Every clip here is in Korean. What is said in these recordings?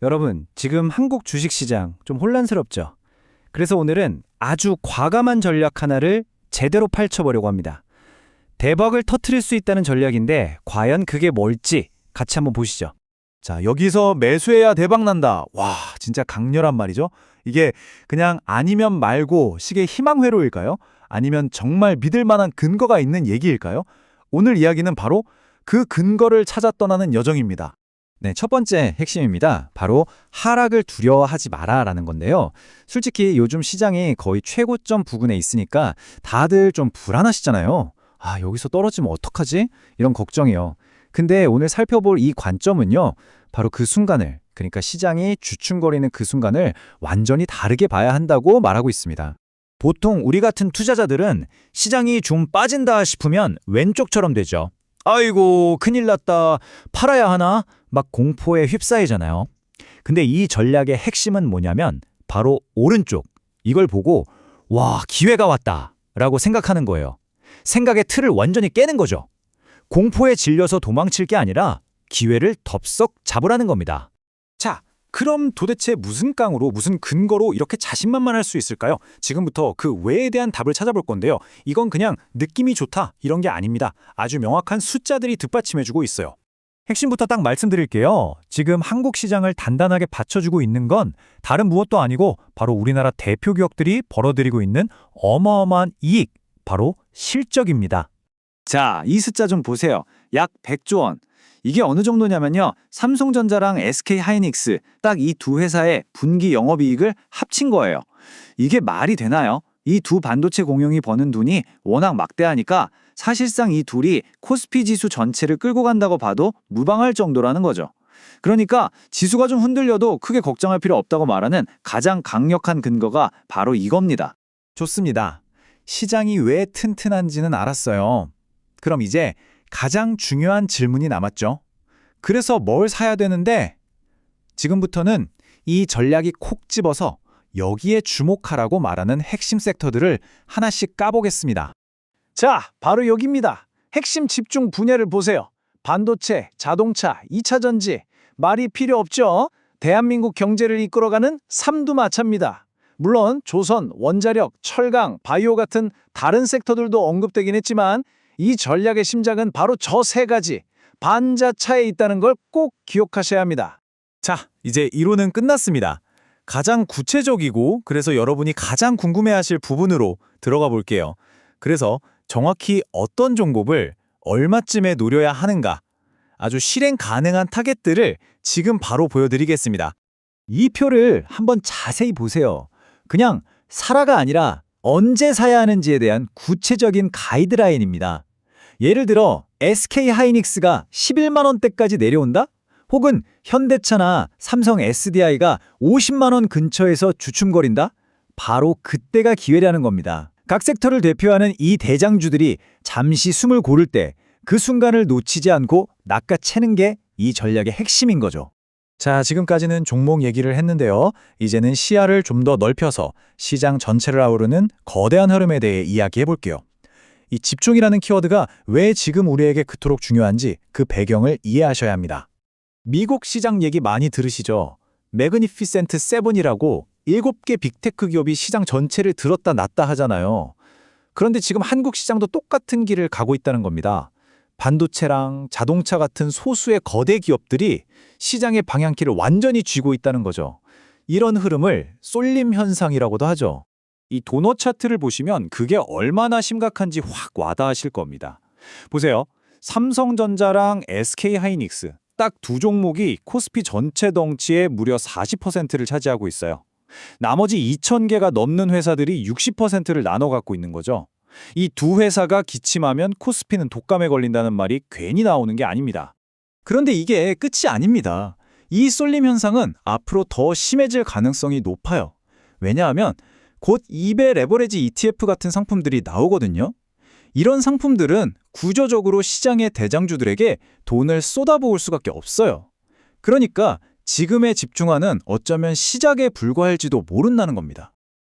여러분, 지금 한국 주식시장 좀 혼란스럽죠? 그래서 오늘은 아주 과감한 전략 하나를 제대로 파헤쳐보려고 합니다. 대박을 터트릴 수 있다는 전략인데 과연 그게 뭘지 같이 한번 보시죠. 자, 여기서 매수해야 대박 난다. 와, 진짜 강렬한 말이죠. 이게 그냥 아니면 말고 식의 희망회로일까요? 아니면 정말 믿을 만한 근거가 있는 얘기일까요? 오늘 이야기는 바로 그 근거를 찾아 떠나는 여정입니다. 네, 첫 번째 핵심입니다. 바로 하락을 두려워하지 마라라는 건데요. 솔직히 요즘 시장이 거의 최고점 부근에 있으니까 다들 좀 불안하시잖아요. 아, 여기서 떨어지면 어떡하지? 이런 걱정이요. 근데 오늘 살펴볼 이 관점은요. 바로 그 순간을, 그러니까 시장이 주춤거리는 그 순간을 완전히 다르게 봐야 한다고 말하고 있습니다. 보통 우리 같은 투자자들은 시장이 좀 빠진다 싶으면 왼쪽처럼 되죠. 아이고, 큰일 났다. 팔아야 하나? 막 공포에 휩싸이잖아요. 근데 이 전략의 핵심은 뭐냐면 바로 오른쪽. 이걸 보고 와, 기회가 왔다 라고 생각하는 거예요. 생각의 틀을 완전히 깨는 거죠. 공포에 질려서 도망칠 게 아니라 기회를 덥석 잡으라는 겁니다. 자, 그럼 도대체 무슨 깡으로, 무슨 근거로 이렇게 자신만만할 수 있을까요? 지금부터 그 왜에 대한 답을 찾아볼 건데요. 이건 그냥 느낌이 좋다 이런 게 아닙니다. 아주 명확한 숫자들이 뒷받침해주고 있어요. 핵심부터 딱 말씀드릴게요. 지금 한국 시장을 단단하게 받쳐주고 있는 건 다른 무엇도 아니고 바로 우리나라 대표 기업들이 벌어들이고 있는 어마어마한 이익, 바로 실적입니다. 자, 이 숫자 좀 보세요. 약 100조 원. 이게 어느 정도냐면요. 삼성전자랑 SK하이닉스 딱 이 두 회사의 분기 영업이익을 합친 거예요. 이게 말이 되나요? 이 두 반도체 공룡이 버는 돈이 워낙 막대하니까 사실상 이 둘이 코스피 지수 전체를 끌고 간다고 봐도 무방할 정도라는 거죠. 그러니까 지수가 좀 흔들려도 크게 걱정할 필요 없다고 말하는 가장 강력한 근거가 바로 이겁니다. 좋습니다. 시장이 왜 튼튼한지는 알았어요. 그럼 이제 가장 중요한 질문이 남았죠. 그래서 뭘 사야 되는데? 지금부터는 이 전략이 콕 집어서 여기에 주목하라고 말하는 핵심 섹터들을 하나씩 까보겠습니다. 자, 바로 여기입니다. 핵심 집중 분야를 보세요. 반도체, 자동차, 2차 전지. 말이 필요 없죠? 대한민국 경제를 이끌어가는 삼두마차입니다. 물론 조선, 원자력, 철강, 바이오 같은 다른 섹터들도 언급되긴 했지만 이 전략의 심장은 바로 저 세 가지 반자차에 있다는 걸 꼭 기억하셔야 합니다. 자, 이제 이론은 끝났습니다. 가장 구체적이고 그래서 여러분이 가장 궁금해하실 부분으로 들어가 볼게요. 그래서 정확히 어떤 종목을 얼마쯤에 노려야 하는가? 아주 실행 가능한 타겟들을 지금 바로 보여드리겠습니다. 이 표를 한번 자세히 보세요. 그냥 사라가 아니라 언제 사야 하는지에 대한 구체적인 가이드라인입니다. 예를 들어 SK하이닉스가 11만 원대까지 내려온다? 혹은 현대차나 삼성 SDI가 50만 원 근처에서 주춤거린다? 바로 그때가 기회라는 겁니다. 각 섹터를 대표하는 이 대장주들이 잠시 숨을 고를 때 그 순간을 놓치지 않고 낚아채는 게 이 전략의 핵심인 거죠. 자, 지금까지는 종목 얘기를 했는데요. 이제는 시야를 좀 더 넓혀서 시장 전체를 아우르는 거대한 흐름에 대해 이야기해 볼게요. 이 집중이라는 키워드가 왜 지금 우리에게 그토록 중요한지 그 배경을 이해하셔야 합니다. 미국 시장 얘기 많이 들으시죠? 매그니피센트 세븐이라고 7개 빅테크 기업이 시장 전체를 들었다 놨다 하잖아요. 그런데 지금 한국 시장도 똑같은 길을 가고 있다는 겁니다. 반도체랑 자동차 같은 소수의 거대 기업들이 시장의 방향키를 완전히 쥐고 있다는 거죠. 이런 흐름을 쏠림 현상이라고도 하죠. 이 도넛 차트를 보시면 그게 얼마나 심각한지 확 와닿으실 겁니다. 보세요. 삼성전자랑 SK하이닉스 딱 두 종목이 코스피 전체 덩치의 무려 40%를 차지하고 있어요. 나머지 2,000개가 넘는 회사들이 60%를 나눠 갖고 있는 거죠. 이 두 회사가 기침하면 코스피는 독감에 걸린다는 말이 괜히 나오는 게 아닙니다. 그런데 이게 끝이 아닙니다. 이 쏠림 현상은 앞으로 더 심해질 가능성이 높아요. 왜냐하면 곧 2배 레버리지 ETF 같은 상품들이 나오거든요. 이런 상품들은 구조적으로 시장의 대장주들에게 돈을 쏟아부을 수밖에 없어요. 그러니까 지금에 집중하는 어쩌면 시작에 불과할지도 모른다는 겁니다.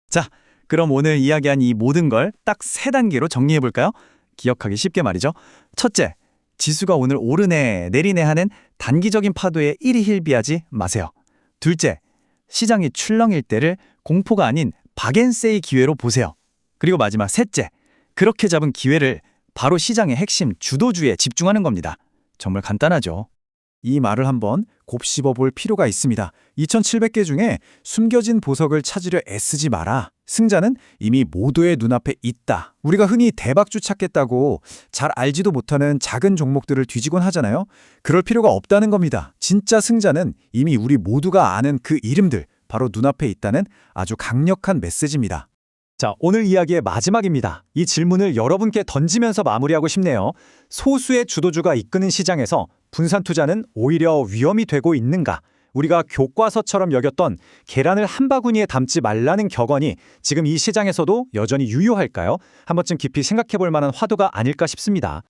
자, 그럼 오늘 이야기한 이 모든 걸 딱 3단계로 정리해볼까요? 기억하기 쉽게 말이죠. 첫째, 지수가 오늘 오르네 내리네 하는 단기적인 파도에 일희일비하지 마세요. 둘째, 시장이 출렁일 때를 공포가 아닌 박앤세이 기회로 보세요. 그리고 마지막 셋째, 그렇게 잡은 기회를 바로 시장의 핵심 주도주에 집중하는 겁니다. 정말 간단하죠. 이 말을 한번 곱씹어 볼 필요가 있습니다. 2700개 중에 숨겨진 보석을 찾으려 애쓰지 마라. 승자는 이미 모두의 눈앞에 있다. 우리가 흔히 대박주 찾겠다고 잘 알지도 못하는 작은 종목들을 뒤지곤 하잖아요. 그럴 필요가 없다는 겁니다. 진짜 승자는 이미 우리 모두가 아는 그 이름들, 바로 눈앞에 있다는 아주 강력한 메시지입니다. 자, 오늘 이야기의 마지막입니다. 이 질문을 여러분께 던지면서 마무리하고 싶네요. 소수의 주도주가 이끄는 시장에서 분산 투자는 오히려 위험이 되고 있는가? 우리가 교과서처럼 여겼던 계란을 한 바구니에 담지 말라는 격언이 지금 이 시장에서도 여전히 유효할까요? 한 번쯤 깊이 생각해 볼 만한 화두가 아닐까 싶습니다.